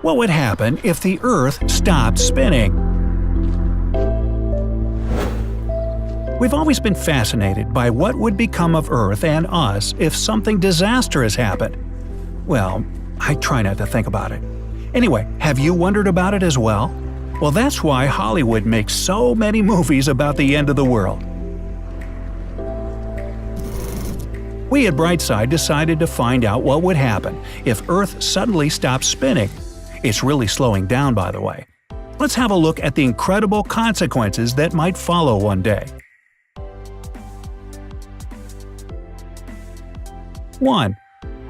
What would happen if the Earth stopped spinning? We've always been fascinated by what would become of Earth and us if something disastrous happened. Well, I try not to think about it. Anyway, have you wondered about it as well? Well, that's why Hollywood makes so many movies about the end of the world. We at Brightside decided to find out what would happen if Earth suddenly stopped spinning. It's really slowing down, by the way. Let's have a look at the incredible consequences that might follow one day. 1.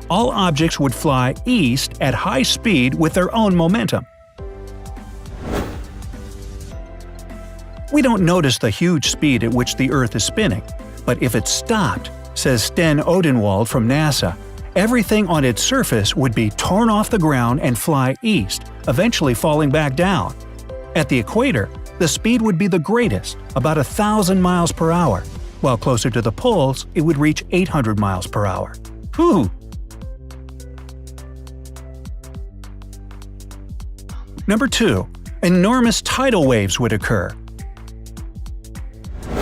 All objects would fly east at high speed with their own momentum. We don't notice the huge speed at which the Earth is spinning, but if it stopped, says Sten Odenwald from NASA, everything on its surface would be torn off the ground and fly east, eventually falling back down. At the equator, the speed would be the greatest, about 1,000 miles per hour, while closer to the poles it would reach 800 miles per hour. Whew! Number 2. Enormous tidal waves would occur.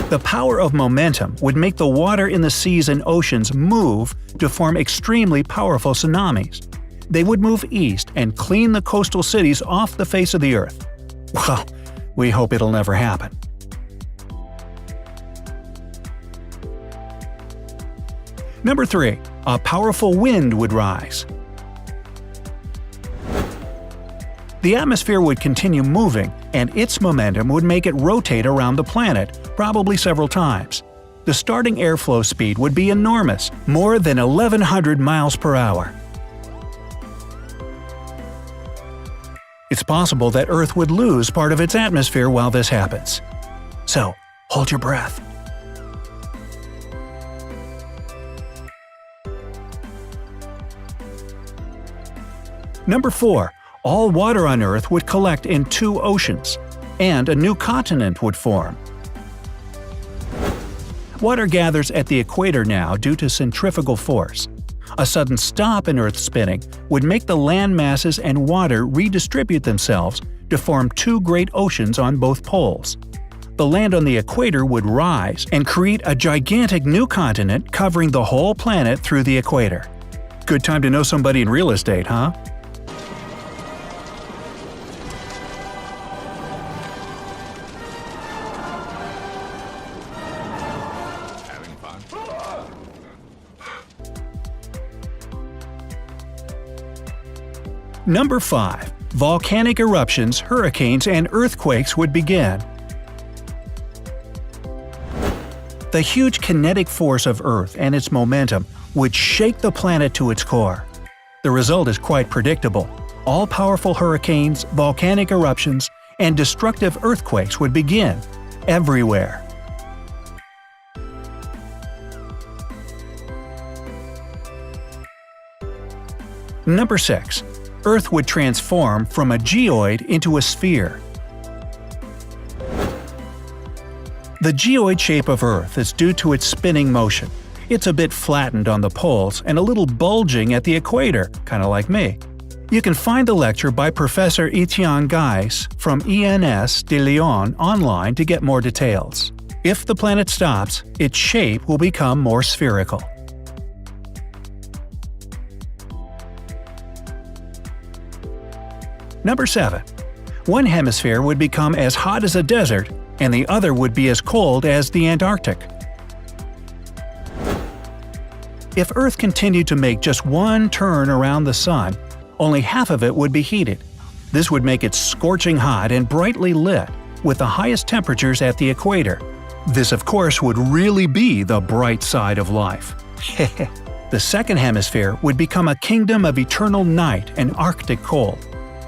The power of momentum would make the water in the seas and oceans move to form extremely powerful tsunamis. They would move east and clean the coastal cities off the face of the Earth. Well, we hope it'll never happen. Number 3. A powerful wind would rise. The atmosphere would continue moving, and its momentum would make it rotate around the planet, probably several times. The starting airflow speed would be enormous, more than 1,100 miles per hour. It's possible that Earth would lose part of its atmosphere while this happens. So, hold your breath. Number 4. All water on Earth would collect in 2 oceans, and a new continent would form. Water gathers at the equator now due to centrifugal force. A sudden stop in Earth's spinning would make the land masses and water redistribute themselves to form 2 great oceans on both poles. The land on the equator would rise and create a gigantic new continent covering the whole planet through the equator. Good time to know somebody in real estate, huh? Number 5. Volcanic eruptions, hurricanes, and earthquakes would begin. The huge kinetic force of Earth and its momentum would shake the planet to its core. The result is quite predictable. All-powerful hurricanes, volcanic eruptions, and destructive earthquakes would begin everywhere. Number 6. Earth would transform from a geoid into a sphere. The geoid shape of Earth is due to its spinning motion. It's a bit flattened on the poles and a little bulging at the equator, kinda like me. You can find the lecture by Professor Etienne Gais from ENS de Lyon online to get more details. If the planet stops, its shape will become more spherical. Number 7. One hemisphere would become as hot as a desert, and the other would be as cold as the Antarctic. If Earth continued to make just one turn around the Sun, only half of it would be heated. This would make it scorching hot and brightly lit, with the highest temperatures at the equator. This, of course, would really be the bright side of life. The second hemisphere would become a kingdom of eternal night and Arctic cold.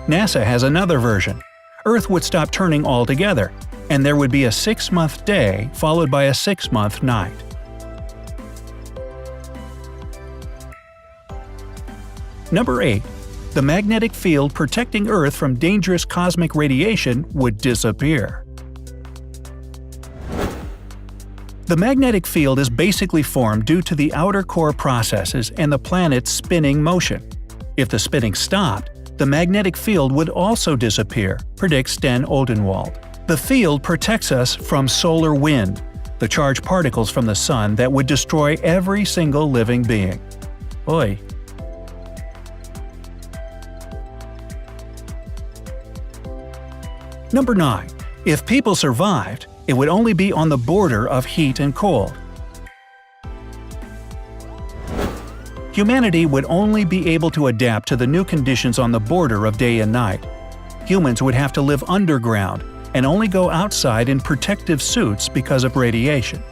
NASA has another version. Earth would stop turning altogether, and there would be a 6-month day followed by a 6-month night. Number 8. The magnetic field protecting Earth from dangerous cosmic radiation would disappear. The magnetic field is basically formed due to the outer core processes and the planet's spinning motion. If the spinning stopped, the magnetic field would also disappear, predicts Sten Oldenwald. The field protects us from solar wind, the charged particles from the sun that would destroy every single living being. Oy. Number 9. If people survived, it would only be on the border of heat and cold. Humanity would only be able to adapt to the new conditions on the border of day and night. Humans would have to live underground and only go outside in protective suits because of radiation.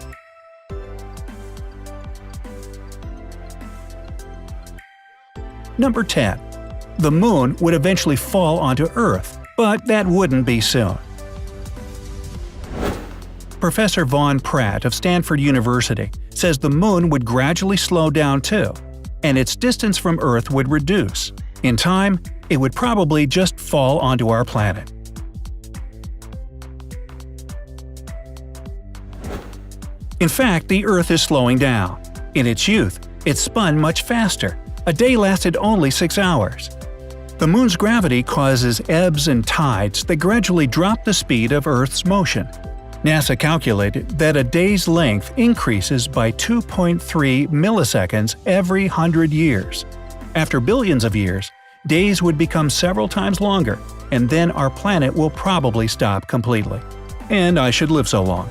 Number 10. The moon would eventually fall onto Earth, but that wouldn't be soon. Professor Von Pratt of Stanford University says the moon would gradually slow down too, and its distance from Earth would reduce. In time, it would probably just fall onto our planet. In fact, the Earth is slowing down. In its youth, it spun much faster. A day lasted only 6 hours. The moon's gravity causes ebbs and tides that gradually drop the speed of Earth's motion. NASA calculated that a day's length increases by 2.3 milliseconds every 100 years. After billions of years, days would become several times longer, and then our planet will probably stop completely. And I should live so long.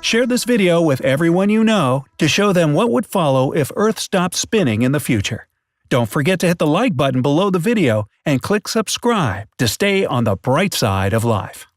Share this video with everyone you know to show them what would follow if Earth stopped spinning in the future. Don't forget to hit the like button below the video and click subscribe to stay on the bright side of life.